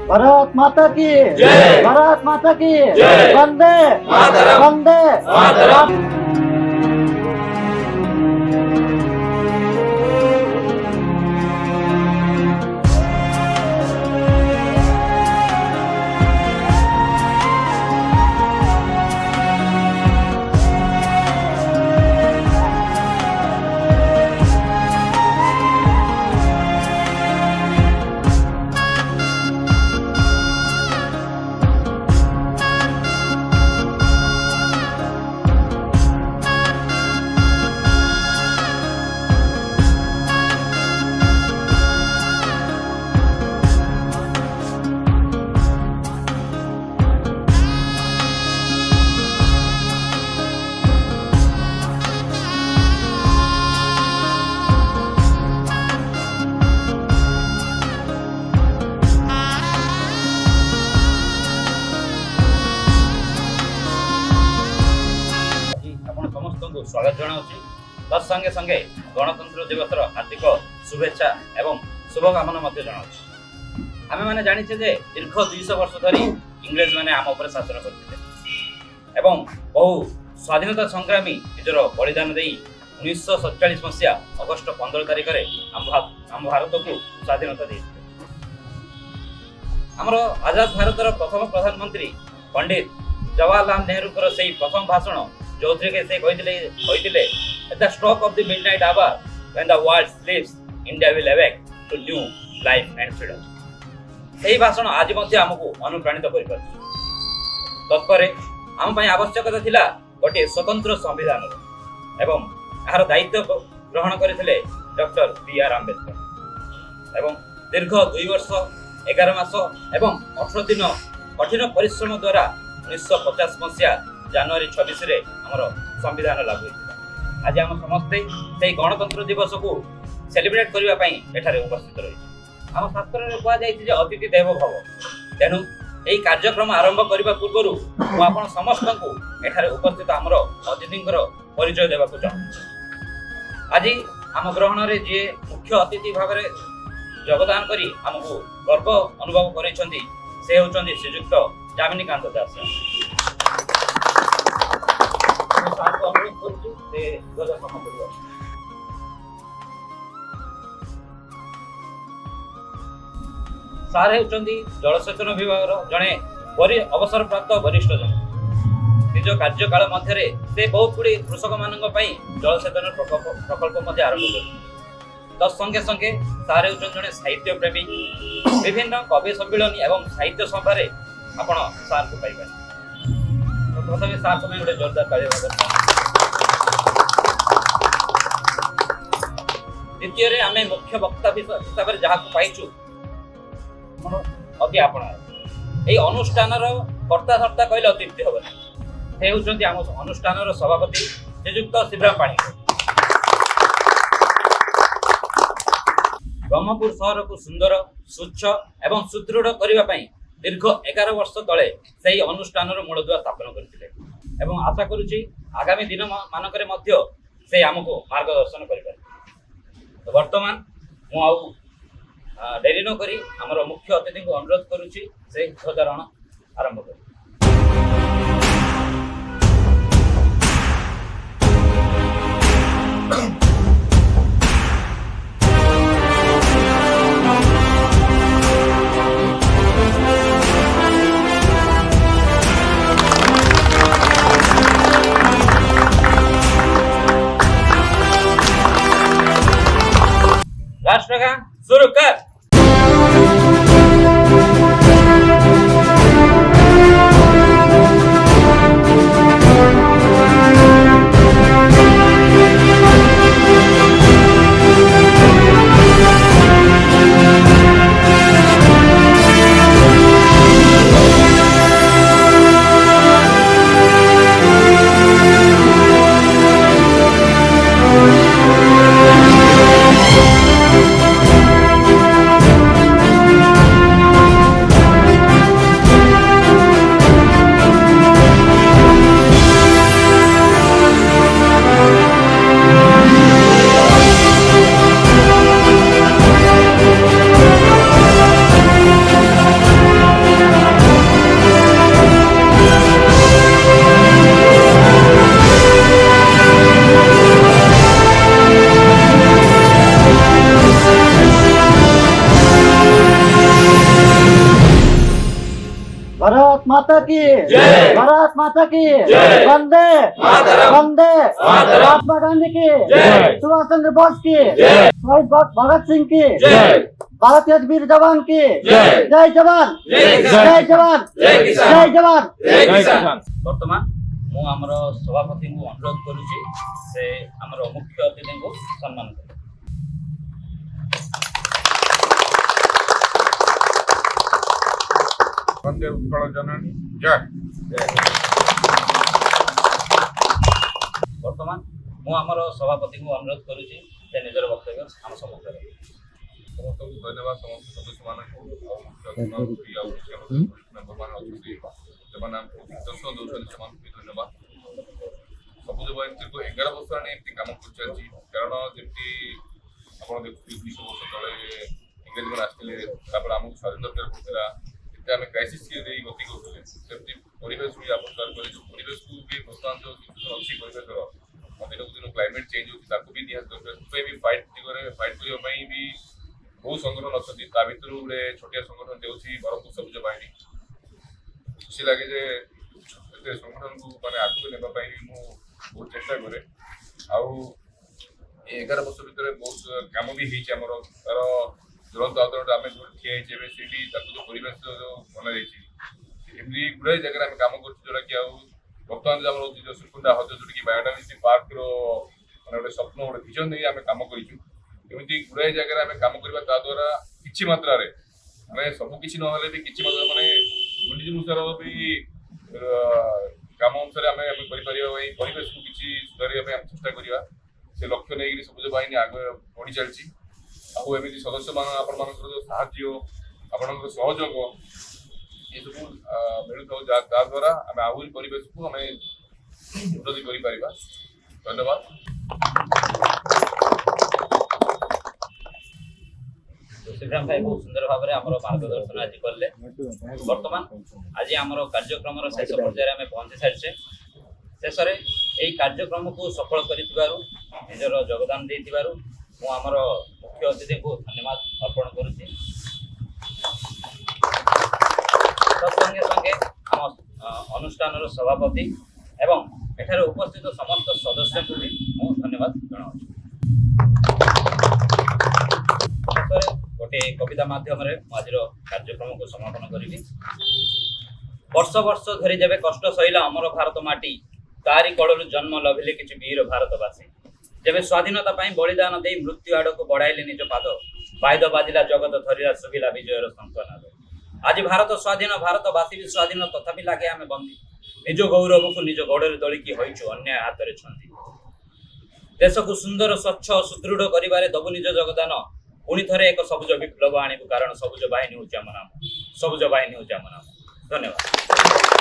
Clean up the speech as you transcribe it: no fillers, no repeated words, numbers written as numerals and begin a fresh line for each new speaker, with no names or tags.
भारत माता की
जय।
भारत माता की
जय।
वंदे
मातरम।
वंदे
मातरम। आपण समस्त स्वागत जनाऊँ तत्संगे संगे गणतंत्र दिवस हार्दिक शुभेच्छा एवं शुभकामना जनाऊँ। आमे माने जानिछे जे दीर्घ 200 वर्ष धरी इंग्रेज माने आम उपर शासन करथिले एवं बहु स्वाधीनता संग्रामी निजर बलिदान देई 1947 मसीहा अगस्त 15 तारिख रे आम भारत को स्वाधीनता देथिले। हमर आजाद भारतर प्रथम प्रधानमंत्री पंडित जवाहरलाल नेहरू कर सेही प्रथम भाषण जो थे से कहते at the stroke of the midnight hour when the world sleeps India will awake to new life and freedom। सही भाषण आज मध्य हमको अनुप्राणित कर तत्परे आम पई आवश्यकता थिला गोटे स्वतंत्र संविधान एवं यार दायित्व ग्रहण करथिले डॉक्टर बी.आर. आंबेडकर एवं दीर्घ 2 वर्ष 11 मास एवं 18 दिन कठिन परिश्रम द्वारा 1950 मसीहा जनवरी 26 रे हमर संविधान लागू होइतिला। आज हम समस्ते से गणतंत्र दिवस को सेलिब्रेट करबा पई एठारे उपस्थित रही। हम शास्त्र रे कहा जायछि जे अतिथि देवो भव, तेनु एई कार्यक्रम आरंभ करबा पूर्वरु मु आपण समस्त को एठारे उपस्थित हमर अतिथिंकर परिचय देबा को चाहू। आज हम ग्रहण रे जे मुख्य अतिथि भाव रे योगदान करी हमको गर्व अनुभव करिसंती से होचंदी श्रीयुक्त जामिनीकांत दास। सार होचंदी जलसेचन विभाग जड़े अवसर प्राप्त वरिष्ठ जन। निज कार्यकाल मध्य से बहुत गुड़ी कृषक मान जलसेचन प्रकल्प आरंभ कर तत्संगे संगे सार होचंदी जड़े साहित्य प्रेमी। विभिन्न कवि सम्मिलन एवं साहित्य सभा आपण सार को पाइबा। प्रथम सार को गोटे जोरदार ताली। द्वितीय रे आमे मुख्य वक्ता हिसाब से जहाँ पाइचु अति आपण एई अनुष्ठान कर्ता धर्ता कहले अतिथि हम से होचंती आम अनुष्ठान सभापति श्रीयुक्त शिवराम पाणी। ब्रह्मपुर शहर को सुंदर स्वच्छ एवं सुदृढ़ करने दीर्घ 11 वर्ष तले से अनुष्ठान मूलदुआ स्थापन करथिले एवं आशा करुछि आगामी दिन मानकरे मध्य से आमको मार्गदर्शन करिपारे। तो वर्तमान मु आउ डेरी न करी हमर मुख्य अतिथि को अनुरोध करुछि से ध्वजारोहण आरंभ करी। राष्ट्रगान शुरू कर।
माता की
जय।
भारत माता की
जय।
वंदे
मातरम।
वंदे
मातरम।
महात्मा गांधी की
जय।
सुभाष चंद्र बोस की
जय।
शहीद भगत सिंह की
जय।
भारतीय वीर जवान की
जय।
जय जवान
जय किसान।
जय जवान
जय किसान।
जय जवान
जय किसान। वर्तमान मु आमर सभापति को अनुरोध करुच्ची से आमर मुख्य अतिथि को सम्मान करें।
वंदे उत्कल जननी जय।
वर्तमान मु आमर सभापति को अनुरोध करुच्ची से निजर वक्तव्य आम सम्मुख में
समस्त को धन्यवाद समस्त सदस्य मानक मेम्बर मान अच्छी दर्शन दौरान से धन्यवाद सबुज बयंती को 11 वर्ष एमती कम कर चलती कारण जमी आप देखते 200 वर्ष तले इंग्रेज मैंने आसते आमको स्वाधीन दरकार पड़ता आम क्राइसिस गति करुले सेमती परिवेश भी आविष्कार करें परिवेश को भी बर्तमान जो सिचुएसन अच्छी परिवेश दिन को दिन क्लाइमेट चेंज होता भी निहाती दरकार भी फाइट दिगरे फाइट करने भी बहुत संगठन अच्छा ता भर गोटे छोटिया संगठन देती बरहपुर सबुज बाहिनी खुशी लगे जे संगठन को मैंने आगे नापी बहुत चेष्टा करे आउ 11 वर्ष भितर बहुत कम भी होमर तार ज्वलंत आदरण आम जो ठिया से भी जो परिवेश जो बना एमती गुड़ाई जगह आम कम करा कि बर्तमान जो आम जो सुकुंडा हज जोटि बायोडाइवर्सिटी पार्क मैंने गोटे स्वप्न गोटे विजन नहीं आम कम करूँ एमती गुड़ाई जगह आम कम करवा द्वारा किसी मात्रा माने सबकि ना भी किसी मात्रा माने गुंडीमुसार भी काम अनुसार आम परिवेश को किसी सुधार चेष्टा करवा से लक्ष्य नहीं सबुज बाहिनी आगे बढ़ी चलती आमती सदस्य मान जो साहय आपण सहयोग ये सब मिलता द्वारा आम आहरी परिवेश को आम उन्नति कर धन्यवाद।
श्रीराम भाई बहुत सुंदर भाव में आम मार्गदर्शन आज कले बर्तमान आज आम कार्यक्रम शेष पर्यायर आम पहुंची सारी शेष में यही कार्यक्रम को सफल कर योगदान आमर मुख्य अतिथि को धन्यवाद अर्पण करुच्ची संगे संगे आम अनुष्ठान सभापति एवं एठार उपस्थित समस्त सदस्य को भी मुझे धन्यवाद जनाऊँ। गोटे कविता माध्यम आज कार्यक्रम को समापन करी वर्ष वर्ष धरी जब कष्ट सहिला अमर भारत माटी तारी कड़ू जन्म लभिले किछि वीर भारतवासी जब स्वाधीनता बलिदान दे मृत्यु आड़ को बढ़ाइले निज पाद बायद बाजिला जगत धरिला सुबिला विजयर शंखनाद आज भारत स्वाधीन भारतवासी भी स्वाधीन तथापि लागे आमे बंदी निज गौरव को निज गोड़े दलिकी होइछु अन्याय हाथ में छंदी देश को सुंदर स्वच्छ और सुदृढ़ करिबारे दबु निज योगदान पुणी थे एक सबुज विप्लव आणिबु कारण सबुज बाहिनी होउछि आम नाम सबुज बाहिनी होउछि आम नाम धन्यवाद।